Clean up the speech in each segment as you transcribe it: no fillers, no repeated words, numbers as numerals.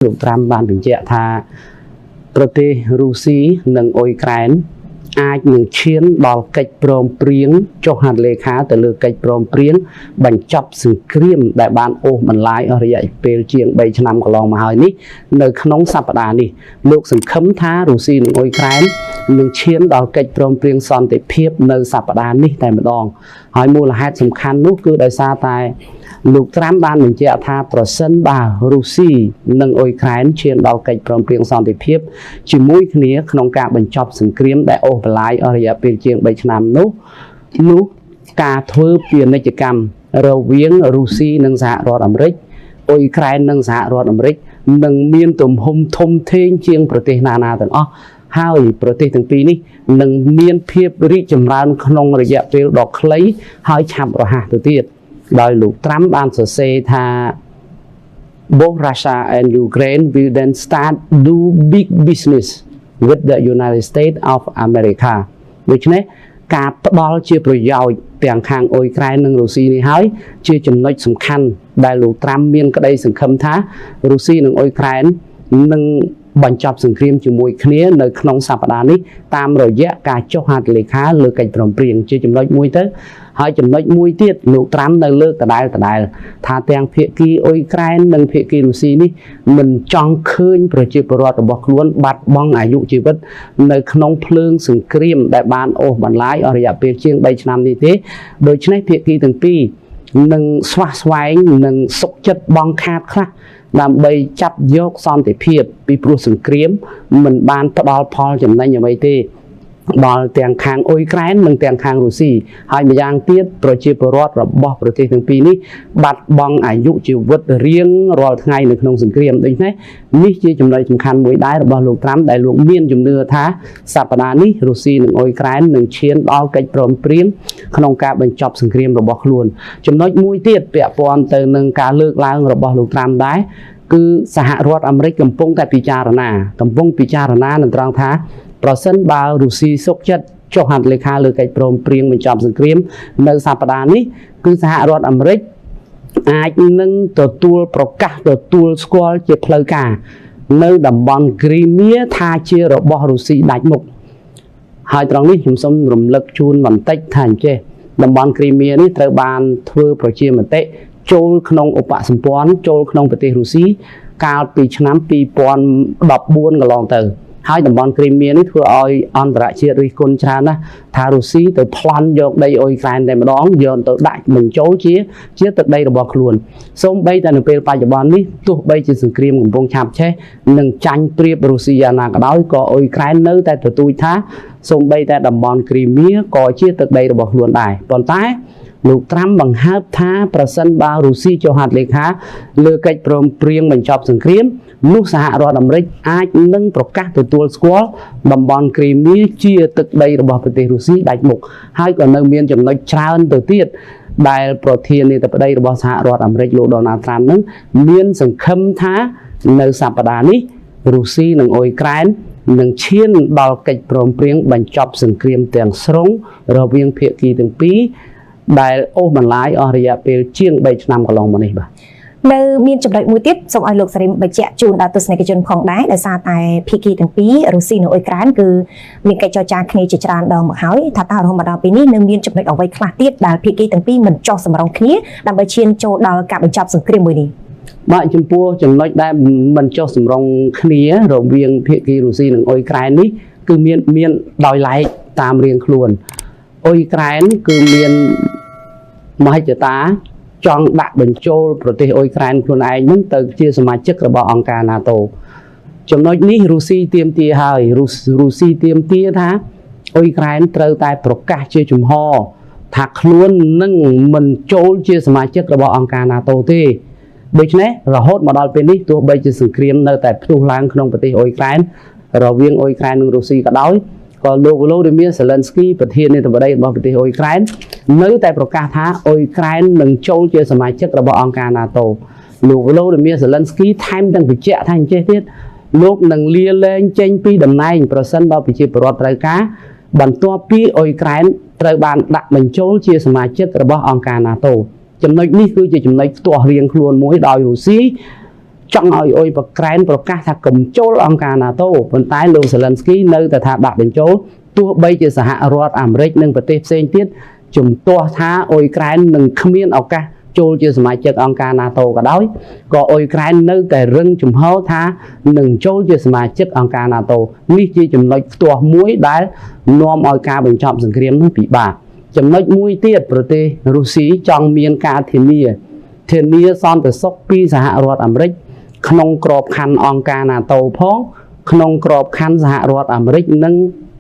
លោកត្រាំបានបញ្ជាក់ថាប្រទេសរុស្ស៊ីនិងអ៊ុយក្រែនអាចនឹងឈានដល់កិច្ចព្រមព្រៀងចុះហត្ថលេខាទៅលើកិច្ចព្រមព្រៀងបញ្ចប់សង្គ្រាមដែលបានអូសបន្លាយអស់រយៈពេលជាង3ឆ្នាំកន្លងមកហើយនេះនៅក្នុងសប្តាហ៍នេះលោកសង្ឃឹមថារុស្ស៊ីនិងអ៊ុយក្រែននឹងឈានដល់កិច្ចព្រមព្រៀងសន្តិភាពនៅសប្តាហ៍នេះតែម្ដងហើយមូលហេតុសំខាន់នោះគឺដោយសារតែលោកត្រាំបានបញ្ជាក់ថាប្រសិនបើរុស្ស៊ីនិងអ៊ុយក្រែនឈានដល់កិច្ចព្រមព្រៀងសន្តិភាពជាមួយគ្នាក្នុងការបញ្ចប់សង្គ្រាមដែលអូសបន្លាយអស់រយៈពេលជាង3ឆ្នាំនោះការធ្វើពាណិជ្ជកម្មរវាងរុស្ស៊ីនិងសហរដ្ឋអាមេរិកអ៊ុយក្រែននិងសហរដ្ឋអាមេរិកនឹងមានទំហំធំធេងជាងប្រទេសណាៗទាំងអស់ហើយប្រទេសទាំងពីរនេះនឹងមានភាពរីកចម្រើនក្នុងរយៈពេលដ៏ខ្លីហើយឆាប់រហ័សទៅទៀតដោយលោកត្រាំបានសរសេរថា both Russia and Ukraine will then start do big business with the United States of America ដូច្នេះការផ្ដល់ជាប្រយោជន៍ទាំងខាងអ៊ុយក្រែននិងរុស្ស៊ីនេះហើយជាចំណុចសំខាន់ដែលលោកត្រាំមានក្តីសង្ឃឹមថារុស្ស៊ីនិងអ៊ុយក្រែននឹងបញ្ចប់សង្គ្រាមជាមួយគ្នានៅក្នុងសប្តាហ៍នេះតាមរយៈការចុះហត្ថលេខាលើកិច្ចព្រមព្រៀងជាចំណុចមួយទៅហើយចំណុចមួយទៀតលោកត្រាំនៅលើកដដែលថាទាំងភាគីអ៊ុយក្រែននិងភាគីរុស្ស៊ីនេះមិនចង់ឃើញប្រជាពលរដ្ឋរបស់ខ្លួនបាត់បង់អាយុជីវិតនៅក្នុងភ្លើងសង្គ្រាមដែលបានអូសបន្លាយអស់រយៈពេលជាង3ឆ្នាំនេះទេដូច្នេះភាគីទាំងពីរនឹងស្វះស្វែងនិងសុខចិត្តបង់ខាតខ្លះដើម្បីចាប់យកសន្តិភាពពីព្រោះសង្គ្រាមមិនបានផ្ដល់ផលចំណេញអ្វីទេដល់ទាំងខាងអ៊ុយក្រែននិងទាំងខាងរុស្ស៊ីហើយម្យ៉ាងទៀតប្រជាពលរដ្ឋរបស់ប្រទេសទាំងពីរនេះបាត់បង់អាយុជីវិតរៀងរាល់ថ្ងៃនៅក្នុងសង្គ្រាមដូច្នេះនេះជាចំណុចសំខាន់មួយដែររបស់លោកត្រាំដែលលោកមានជំនឿថាសប្តាហ៍នេះរុស្ស៊ីនិងអ៊ុយក្រែននឹងឈានដល់កិច្ចព្រមព្រៀងក្នុងការបញ្ចប់សង្គ្រាមរបស់ខ្លួនចំណុចមួយទៀតពាក់ព័ន្ធទៅនឹងការលើកឡើងរបស់លោកត្រាំដែរគឺសហរដ្ឋអាមេរិកកំពុងតែពិចារណានឹងត្រង់ថាប្រសិនបើរុស្ស៊ីសុខចិត្តចុះហត្ថលេខាលើកិច្ចព្រមព្រៀងបញ្ចប់សង្គ្រាមនៅសប្តាហ៍នេះគឺសហរដ្ឋអាមេរិកអាចនឹងទទួលស្គាល់ជាផ្លូវការនៅតំបន់គ្រីមៀថាជារបស់រុស្ស៊ីដាច់មុខហើយត្រង់នេះខ្ញុំសូមរំលឹកជូនបន្តិចថាអញ្ចេះតំបន់គ្រីមៀនេះត្រូវបានធ្វើប្រជាមតិចូលក្នុងឧបសម្ព័ន្ធចូលក្នុងប្រទេសរុស្ស៊ីកាលពីឆ្នាំ2014កន្លងទៅហើយតំបន់គ្រីមៀនេះធ្វើឲ្យអន្តរជាតិរិះគន់ច្រើនណាស់ថារុស្ស៊ីទៅប្លន់យកដីអ៊ុយក្រែនតែម្ដងយកទៅដាក់បញ្ចូលជាទឹកដីរបស់ខ្លួនសូម្បីតែនៅពេលបច្ចុប្បន្ននេះទោះបីជាសង្គ្រាមកំពុងឆាបឆេះនិងចាញ់ប្រៀបរុស្ស៊ីយ៉ាងណាក៏ដោយក៏អ៊ុយក្រែននៅតែទទូចថាសូម្បីតែតំបន់គ្រីមៀក៏ជាទឹកដីរបស់ខ្លួនដែរប៉ុន្តែលោកត្រាំបង្ហើបថាប្រសិនបើរុស្ស៊ីចុះហត្ថលេខាលើកិច្ចព្រមព្រៀងបញ្ចប់សង្គ្រាមនោះសហរដ្ឋអាមេរិកអាចនឹងប្រកាសទទួលស្គាល់តំបន់គ្រីមៀជាទឹកដីរបស់ប្រទេសរុស្ស៊ីដាច់មុខហើយក៏នៅមានចំណុចច្រើនទៅទៀតដែលប្រធានាធិបតីរបស់សហរដ្ឋអាមេរិកលោកដូណាល់ត្រាំនឹងមានសង្ឃឹមថានៅសប្តាហ៍នេះរុស្ស៊ីនិងអ៊ុយក្រែននឹងឈានដល់កិច្ចព្រមព្រៀងបញ្ចប់សង្គ្រាមទាំងស្រុងរវាងភាគីទាំងពីរដែលអូសបន្លាយអស់រយៈពេលជាង3ឆ្នាំកន្លងមកនេះបាទនៅមានចំណុចមួយទៀតសូមឲ្យលោកសារីមបញ្ជាក់ជូនដល់ទស្សនិកជនផងដែរដោយសារតែភាគីទាំងពីររុស្ស៊ីនិងអ៊ុយក្រែនគឺមានកិច្ចចរចាគ្នាជាច្រើនដងមកហើយថាតើរហូតមកដល់ពេលនេះនៅមានចំណុចអ្វីខ្លះទៀតដែលភាគីទាំងពីរមិនចោះសម្រុងគ្នាដើម្បីឈានចូលដល់ការបញ្ចប់សង្គ្រាមមួយនេះបាទចំពោះចំណុចដែលមិនចោះសម្រុងគ្នារវាងភាគីរុស្ស៊ីនិងអ៊ុយក្រែននេះគឺមានដោយឡែកតាមរៀងខ្លួនអ៊ុយក្រែនគឺមានមហិច្ឆតាចង់ដាក់បញ្ចូលប្រទេសអ៊ុយក្រែនខ្លួនឯងនឹងទៅជាសមាជិករបស់អង្គការ NATO ចំណុចនេះរុស្ស៊ីទាមទារហើយរុស្ស៊ីទាមទារថាអ៊ុយក្រែនត្រូវតែប្រកាសជាជំហរថាខ្លួននឹងមិនចូលជាសមាជិករបស់អង្គការ NATO ទេដូច្នេះរហូតមកដល់ពេលនេះទោះបីជាសង្គ្រាមនៅតែផ្ទុះឡើងក្នុងប្រទេសអ៊ុយក្រែនរវាងអ៊ុយក្រែននិងរុស្ស៊ីក៏ដោយក៏លោក Volodymyr Zelensky ប្រធានាធិបតីរបស់ប្រទេសអ៊ុយក្រែននៅតែប្រកាសថាអ៊ុយក្រែននឹងចូលជាសមាជិករបស់អង្គការ NATO លោក Volodymyr Zelensky ថែមទាំងបញ្ជាក់ថាអញ្ចេះទៀតលោកនឹងលាលែងចេញពីតំណែងប្រសិនបើប្រជាពលរដ្ឋត្រូវការបន្ទាប់ពីអ៊ុយក្រែនត្រូវបានដាក់បញ្ចូលជាសមាជិករបស់អង្គការ NATO ចំណុចនេះគឺជាចំណុចផ្ទាស់រៀងខ្លួនមួយដោយរុស្ស៊ី ចង់ឲ្យអ៊ុយប្រក្រែនប្រកាសថាកុំចូលអង្គការ NATO ប៉ុន្តែលោក Zelensky នៅតែថាដាក់បញ្ចូលទោះបីជាសហរដ្ឋអាមេរិកនិងប្រទេសផ្សេងទៀតជំទាស់ថាអ៊ុយក្រែននឹងគ្មានឱកាសចូលជាសមាជិកអង្គការ NATO ក៏ដោយក៏អ៊ុយក្រែននៅតែរឹងជំហរថានឹងចូលជាសមាជិកអង្គការ NATO នេះជាចំណុចផ្ទាស់មួយដែលនាំឲ្យការបញ្ចប់សង្គ្រាមនោះពិបាកចំណុចមួយទៀតប្រទេសរុស្ស៊ីចង់មានការធានាសន្តិសុខពីសហរដ្ឋអាមេរិកក្នុងក្របខ័ណ្ឌអង្គការ NATO ផងក្នុងក្របខ័ណ្ឌសហរដ្ឋអាមេរិកនិង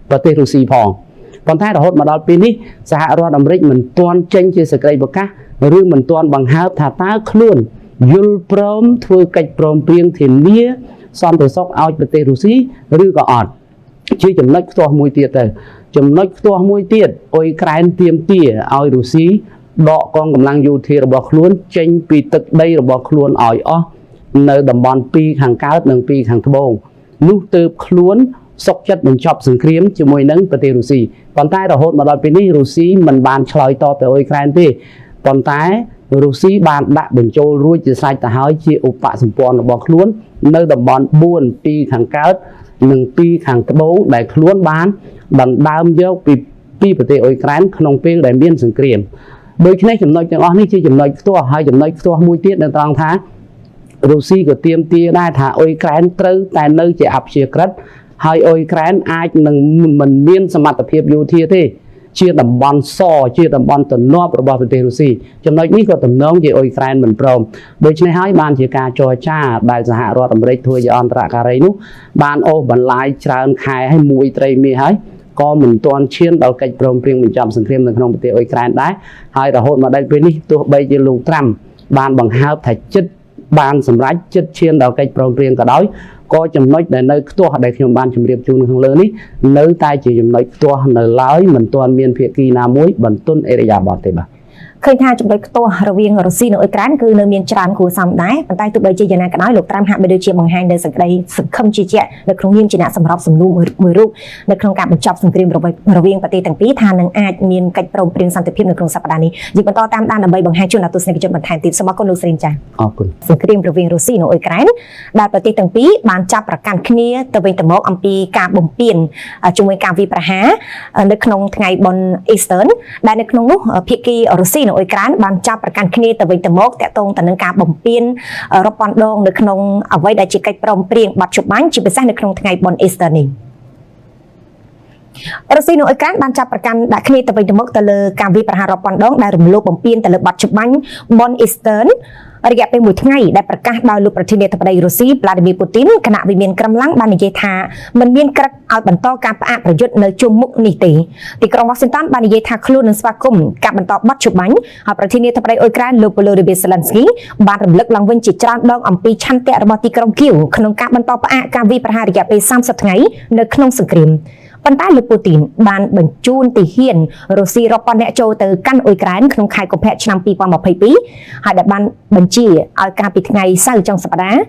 ប្រទេសរុស្ស៊ីផងប៉ុន្តែរហូតមកដល់ពេលនេះសហរដ្ឋអាមេរិកមិនទាន់ចេញជាសេចក្តីប្រកាសឬមិនទាន់បង្ហើបថាតើខ្លួនយល់ព្រមធ្វើកិច្ចព្រមព្រៀងធានាសន្តិសុខឲ្យប្រទេសរុស្ស៊ីឬក៏អត់ជាចំណុចផ្ទាស់មួយទៀតទៅចំណុចផ្ទាស់មួយទៀតអ៊ុយក្រែនទាមទារឲ្យរុស្ស៊ីដកកងកម្លាំងយោធារបស់ខ្លួនចេញពីទឹកដីរបស់ខ្លួនឲ្យអស់នៅតំបន់2ខាងកើតនិង2ខាងត្បូងនោះទើបខ្លួនសុខចិត្តបញ្ចប់សង្គ្រាមជាមួយនឹងប្រទេសរុស្ស៊ីប៉ុន្តែរហូតមកដល់ពេលនេះរុស្ស៊ីមិនបានឆ្លើយតបទៅអ៊ុយក្រែនទេប៉ុន្តែរុស្ស៊ីបានដាក់បញ្ចូលរួចជាស្រេចទៅហើយជាឧបសម្ព័ន្ធរបស់ខ្លួននៅតំបន់4ពីខាងកើតនិង2ខាងត្បូងដែលខ្លួនបានដណ្ដើមយកពីប្រទេសអ៊ុយក្រែនក្នុងពេលដែលមានសង្គ្រាមដូច្នេះចំណុចទាំងអស់នេះជាចំណុចផ្ទាស់ហើយចំណុចផ្ទាស់មួយទៀតនៅត្រង់ថារុស្ស៊ីក៏ទាមទារដែរថាអ៊ុយក្រែនត្រូវតែនៅជាអព្យាក្រឹតហើយអ៊ុយក្រែនអាចនឹងមិនមានសមត្ថភាពយោធាទេជាតំបន់សជាតំបន់ទំនាប់របស់ប្រទេសរុស្ស៊ីចំណុចនេះក៏ទំនងជាអ៊ុយក្រែនមិនព្រមដូច្នេះហើយបានជាការចរចាដែលសហរដ្ឋអាមេរិកធ្វើជាអន្តរការីនោះបានអូសបន្លាយច្រើនខែហើយមួយត្រីមាសហើយក៏មិនទាន់ឈានដល់កិច្ចព្រមព្រៀងបញ្ចប់សង្គ្រាមនៅក្នុងប្រទេសអ៊ុយក្រែនដែរហើយរហូតមកដល់ពេលនេះទោះបីជាលោកត្រាំបានបង្ហើបថាចិត្តបានសម្រេចចិត្តឈានដល់កិច្ចព្រមព្រៀងក៏ដោយក៏ចំណុចដែលនៅខ្ទាស់ដែលខ្ញុំបានជម្រាបជូនខាងលើនេះនៅតែជាចំណុចខ្ទាស់នៅឡើយមិនទាន់មានភាគីណាមួយបន្ទន់អេរយាប័តទេបាទឃើញថាចំណុចខ្ទាស់រវាងរុស្ស៊ីនិងអ៊ុយក្រែនគឺនៅមានច្រើនគួរសមដែរប៉ុន្តែទោះបីជាយ៉ាងណាក៏ដោយលោកត្រាំហាក់បីដូចជាបង្ហាញនៅសេចក្តីសង្ឃឹមជឿជាក់នៅក្នុងនាមជាអ្នកសម្របសម្រួលមួយរូបនៅក្នុងការបញ្ចប់សង្គ្រាមរវាងប្រទេសទាំងពីរថានឹងអាចមានកិច្ចព្រមព្រៀងសន្តិភាពនៅក្នុងសប្តាហ៍នេះយើងបន្តតាមដានដើម្បីបង្ហាញជូនដល់ទស្សនិកជនបន្ថែមទៀតសូមអរគុណលោកស្រីចា៎អរគុណសង្គ្រាមរវាងរុស្ស៊ីនិងអ៊ុយក្រែនដែលប្រទេសទាំងពីរបានចាប់ប្រកាន់គ្នាទៅវិញទៅមកអំពីការបំពានជាមួយការវាយប្រហារនៅក្នុងថ្ងៃបុណ្យ Easter ដែលនៅក្នុងនោះភាគីរុស្ស៊ីនិងអ៊ុយក្រែនបានចាប់ប្រកាន់គ្នាទៅវិញទៅមកតាក់ទងទៅនឹងការបំពានរាប់ពាន់ដងនៅក្នុងអ្វីដែលជាកិច្ចព្រមព្រៀងបទច្បាញ់ជាពិសេសនៅក្នុងថ្ងៃបុណ្យ Easter នេះរុស្ស៊ីនិងអ៊ុយក្រែនបានចាប់ប្រកាន់ដាក់គ្នាទៅវិញទៅមកទៅលើការវាយប្រហាររាប់ពាន់ដងដែលរំលោភបំពានទៅលើបទច្បាញ់បុណ្យ Easter រយៈពេល1ថ្ងៃដែលប្រកាសដោយលោកប្រធានាធិបតីរុស្ស៊ី Vladimir Putin គណៈវិមានក្រមឡាំងបាននិយាយថាមិនមានក្រឹតឲ្យបន្តការផ្អាកប្រយុទ្ធនៅជុំមុខនេះទេទីក្រុង Washington បាននិយាយថាខ្លួននឹងស្វាគមន៍ការបន្តបទច្បាញ់ហើយប្រធានាធិបតីអ៊ុយក្រែនលោក Volodymyr Zelensky បានរំលឹកឡើងវិញជាច្រើនដងអំពីឆន្ទៈរបស់ទីក្រុងគៀវក្នុងការបន្តផ្អាកការវាយប្រហាររយៈពេល30ថ្ងៃនៅក្នុងសង្គ្រាមប៉ុន្តែលោកពូទីនបានបញ្ជូនទាហានរុស្ស៊ីរាប់ពាន់នាក់ចូលទៅកាន់អ៊ុយក្រែនក្នុងខែកុម្ភៈឆ្នាំ2022ហើយដែលបានបញ្ជាឲ្យការពីថ្ងៃសៅរ៍ចុងសប្តាហ៍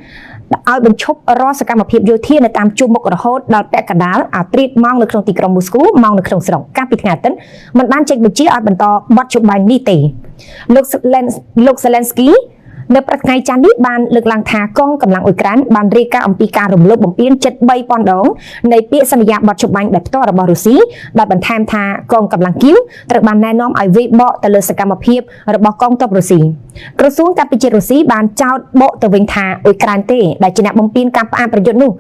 ឲ្យបញ្ឈប់រាល់សកម្មភាពយោធានៅតាមជួរមុខរហូតដល់ពាក់កណ្ដាលអាត្រៀតម៉ោងនៅក្នុងទីក្រុងមូស្គូម៉ោងនៅក្នុងស្រុកកាលពីថ្ងៃអាទិត្យមិនបានចេញបញ្ជាឲ្យបន្តបទច្បាញ់នេះទេលោក Zelensky នៅព្រឹកថ្ងៃច័ន្ទនេះបានលើកឡើងថាកងកម្លាំងអ៊ុយក្រែនបានរាយការណ៍អំពីការរំលោភបំពានជិត 3000 ដងនៃពាក្យសន្យាបទច្បាញ់ដែលផ្ទាល់របស់រុស្ស៊ីដែលបន្ថែមថាកងកម្លាំងគៀវត្រូវបានណែនាំឲ្យវាយបកទៅលើសកម្មភាពរបស់កងទ័ពរុស្ស៊ីក្រសួងការពារជាតិរុស្ស៊ីបានចោទបកទៅវិញថាអ៊ុយក្រែនទេដែលជាអ្នកបំពេញការផ្អាកប្រយុទ្ធនោះ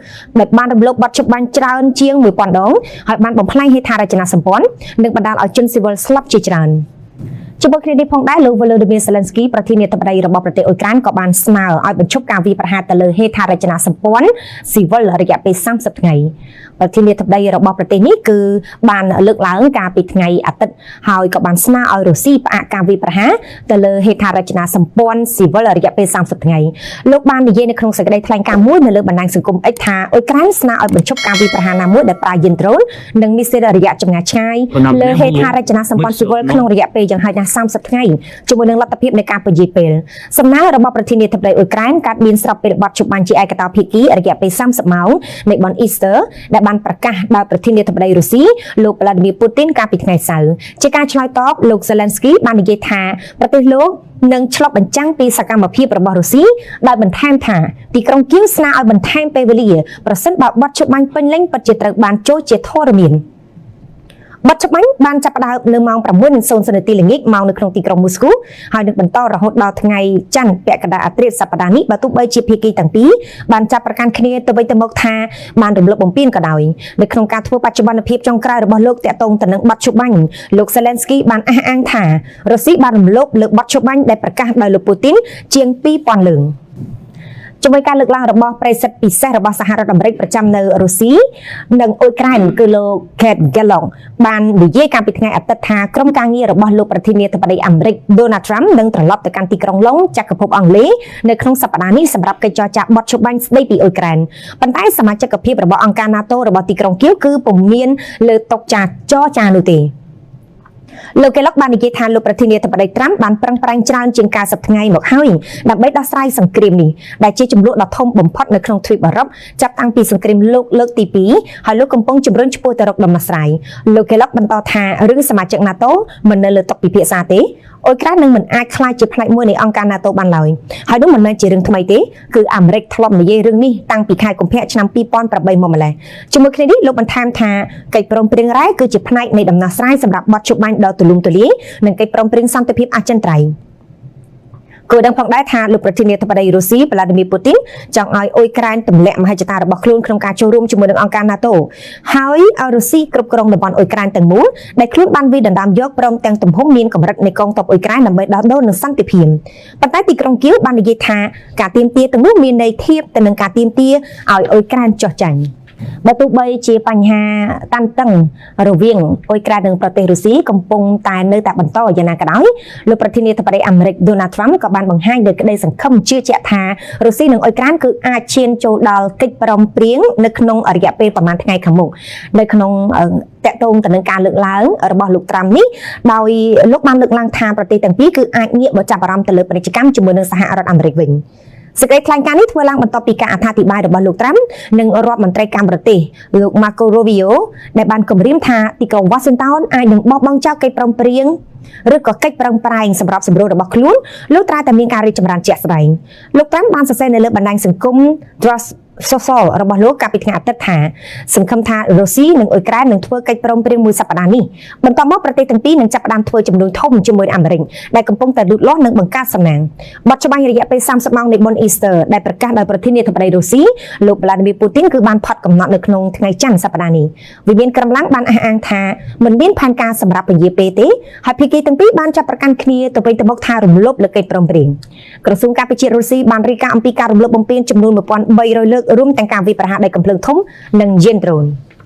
ដែលបានរំលោភបទច្បាញ់ច្រើនជាង 1000 ដងហើយបានបំផ្លាញហេដ្ឋារចនាសម្ព័ន្ធនិងបណ្ដាលឲ្យជនស៊ីវិលស្លាប់ជាច្រើនជាមួយគ្នានេះផងដែរលោក Volodymyr Zelensky ប្រធានាធិបតីរបស់ប្រទេសអ៊ុយក្រែនក៏បានស្នើឲ្យបញ្ឈប់ការវាយប្រហារទៅលើហេដ្ឋារចនាសម្ព័ន្ធស៊ីវិលរយៈពេល30ថ្ងៃប្រធានាធិបតីរបស់ប្រទេសនេះគឺបានលើកឡើងកាលពីថ្ងៃអាទិត្យហើយក៏បានស្នើឲ្យរុស្ស៊ីផ្អាកការវាយប្រហារទៅលើហេដ្ឋារចនាសម្ព័ន្ធស៊ីវិលរយៈពេល30ថ្ងៃលោកបាននិយាយនៅក្នុងសេចក្តីថ្លែងការណ៍មួយនៅលើបណ្ដាញសង្គម X ថាអ៊ុយក្រែនស្នើឲ្យបញ្ឈប់ការវាយប្រហារណាមួយដែលប្រើយានដ្រូននិងមីស៊ីលរយៈចម្ងាយឆ្ងាយលើហេដ្ឋារចនាសម្ព័ន្ធស៊ីវិលក្នុងរយៈពេលយ៉ាងហោចណាស់ 30ថ្ងៃជាមួយនឹងលទ្ធភាពនៃការពន្យាពេលសំណើរបស់ប្រធានាធិបតីអ៊ុយក្រែនកាត់មានស្របពេលបទជប់បាញ់ជាឯកតោភាគីរយៈពេល30ម៉ោងនៃបុណ្យ Easter ដែលបានប្រកាសដោយប្រធានាធិបតីរុស្ស៊ីលោក Vladimir Putin កាលពីថ្ងៃសៅរ៍ជាការឆ្លើយតបលោក Zelensky បាននិយាយថាប្រទេសលោកនឹងឆ្លុះបញ្ចាំងពីសកម្មភាពរបស់រុស្ស៊ីដោយបន្ថែមថាទីក្រុងគៀវស្នើឲ្យបន្ថែមពេលវេលាប្រសិនបើបទជប់បាញ់ពេញលេញពិតជាត្រូវបានចូលជាធរមានបទជប់បាញ់បានចាប់ផ្ដើមនៅម៉ោង 6:00 នាទីល្ងាចមកនៅក្នុងទីក្រុងមូស្គូហើយនឹងបន្តរហូតដល់ថ្ងៃច័ន្ទពាក់កណ្ដាលអាធ្រាត្រសប្តាហ៍នេះបើទោះបីជាភាគីទាំងពីរបានចាប់ប្រកាន់គ្នាទៅវិញទៅមកថាបានរំលោភបំពានក៏ដោយនៅក្នុងការធ្វើបច្ចុប្បន្នភាពចុងក្រោយរបស់លោកតាក់ទងទៅនឹងបទជប់បាញ់លោក Zelensky បានអះអាងថារុស្ស៊ីបានរំលោភលើបទជប់បាញ់ដែលប្រកាសដោយលោក Putin ជាង 2000 លើកជាមួយការលើកឡើងរបស់ប្រិយសិទ្ធពិសេសរបស់សហរដ្ឋអាមេរិកប្រចាំនៅរុស្ស៊ីនិងអ៊ុយក្រែនគឺលោក Kate Kellogg បាននិយាយកាលពីថ្ងៃអាទិត្យថាក្រុមការងាររបស់លោកប្រធានាធិបតីអាមេរិក Donald Trump នឹងត្រឡប់ទៅកាន់ទីក្រុងឡុងចក្រភពអង់គ្លេសនៅក្នុងសប្តាហ៍នេះសម្រាប់កិច្ចចរចាបទជប់បាញ់ស្ដីពីអ៊ុយក្រែនប៉ុន្តែសមាជិកភាពរបស់អង្គការ NATO របស់ទីក្រុងគៀវគឺពុំមានលើតុចរចានោះទេលោក Kellogg បាននិយាយថាលោកប្រធានាធិបតី Trump បានប្រឹងប្រែងច្រើនជាង90ថ្ងៃមកហើយដើម្បីដោះស្រាយសង្គ្រាមនេះដែលជាចំនួនដ៏ធំបំផុតនៅក្នុងទ្វីបអឺរ៉ុបចាប់តាំងពីសង្គ្រាមលោកលើកទី2ហើយលោកកំពុងជំរុញឆ្ពោះទៅរកដំណោះស្រាយលោក Kellogg បន្តថារឿងសមាជិក NATO មិននៅលើតុពិភាក្សាទេអ៊ុយក្រែននឹងមិនអាចក្លាយជាផ្នែកមួយនៃអង្គការ NATO បានឡើយហើយនោះមិនមែនជារឿងថ្មីទេគឺអាមេរិកធ្លាប់និយាយរឿងនេះតាំងពីខែកុម្ភៈឆ្នាំ2008មកម្ល៉េះជាមួយគ្នានេះលោកបន្ថែមថាកិច្ចព្រមព្រៀងរ៉ែគឺជាផ្នែកនៃដំណោះស្រាយសម្រាប់បទជប់បាញ់ដ៏ទូលំទូលាយនិងកិច្ចព្រមព្រៀងសន្តិភាពអចិន្ត្រៃយ៍គួរដឹងផងដែរថាលោកប្រធានាធិបតីរុស្ស៊ី Vladimir Putin ចង់ឲ្យអ៊ុយក្រែនទម្លាក់មហិច្ឆតារបស់ខ្លួនក្នុងការចូលរួមជាមួយនឹងអង្គការ NATO ហើយឲ្យរុស្ស៊ីគ្រប់គ្រងតំបន់អ៊ុយក្រែនទាំងមូលដែលខ្លួនបានវាយដណ្ដើមយកព្រមទាំងទំហំមានកម្រិតនៃកងទ័ពអ៊ុយក្រែនដើម្បីដោះដូរនឹងសន្តិភាពប៉ុន្តែទីក្រុងគៀវបាននិយាយថាការទាមទារទាំងនោះមានន័យធៀបទៅនឹងការទាមទារឲ្យអ៊ុយក្រែនចុះចាញ់បើទោះបីជាបញ្ហាតានតឹងរវាងអ៊ុយក្រែននិងប្រទេសរុស្ស៊ីកំពុងតែនៅតែបន្តយ៉ាងណាក៏ដោយលោកប្រធានាធិបតីអាមេរិក Donald Trump ក៏បានបង្ហាញនូវក្តីសង្ឃឹមជឿជាក់ថារុស្ស៊ីនិងអ៊ុយក្រែនគឺអាចឈានចូលដល់កិច្ចព្រមព្រៀងនៅក្នុងរយៈពេលប្រមាណថ្ងៃខាងមុខនៅក្នុងតាក់ទងទៅនឹងការលើកឡើងរបស់លោក Trump នេះដោយលោកបានលើកឡើងថាប្រទេសទាំងពីរគឺអាចងាកមកចាប់អារម្មណ៍ទៅលើពាណិជ្ជកម្មជាមួយនឹងសហរដ្ឋអាមេរិកវិញសេចក្តីថ្លែងការណ៍នេះធ្វើឡើងបន្ទាប់ពីការអត្ថាធិប្បាយរបស់លោក Trump និងរដ្ឋមន្ត្រីការបរទេសលោក Marco Rubio ដែលបានគម្រាមថាទីក្រុង Washington អាចនឹងបោះបង់ចោលកិច្ចព្រមព្រៀងឬក៏កិច្ចប្រឹងប្រែងសម្រាប់សម្រួលរបស់ខ្លួនលោកត្រាតែមានការរីកចម្រើនជាក់ស្ដែងលោក Trump បានសរសេរនៅលើបណ្ដាញសង្គម Truth Social របស់លោកកាលពីថ្ងៃអាទិត្យថាសង្ឃឹមថារុស្ស៊ីនិងអ៊ុយក្រែននឹងធ្វើកិច្ចព្រមព្រៀងមួយសប្តាហ៍នេះបន្តមកប្រទេសទាំងពីរនឹងចាប់ផ្ដើមធ្វើជំនួយធំជាមួយអាមេរិកដែលកំពុងតែលូតលាស់និងបង្កើតសំណាងបទច្បាញ់រយៈពេល30ម៉ោងនៃបុណ្យ Easter ដែលប្រកាសដោយប្រធានាធិបតីរុស្ស៊ីលោក Vladimir Putin គឺបានផុតកំណត់នៅក្នុងថ្ងៃច័ន្ទសប្តាហ៍នេះវិមានក្រំឡាំងបានអះអាងថាមិនមានផែនការសម្រាប់ពន្យាពេលទេហើយភាគីទាំងពីរបានចាប់ប្រកាន់គ្នាទៅវិញទៅមកថារំលោភលើកិច្ចព្រមព្រៀងក្រសួងការពារជាតិរុស្ស៊ីបានរាយការណ៍អំពីការរំលោភបំពានចំនួន 1300 លើករួមទាំងការវាយប្រហារដោយកាំភ្លើងធំនិងយានដ្រូន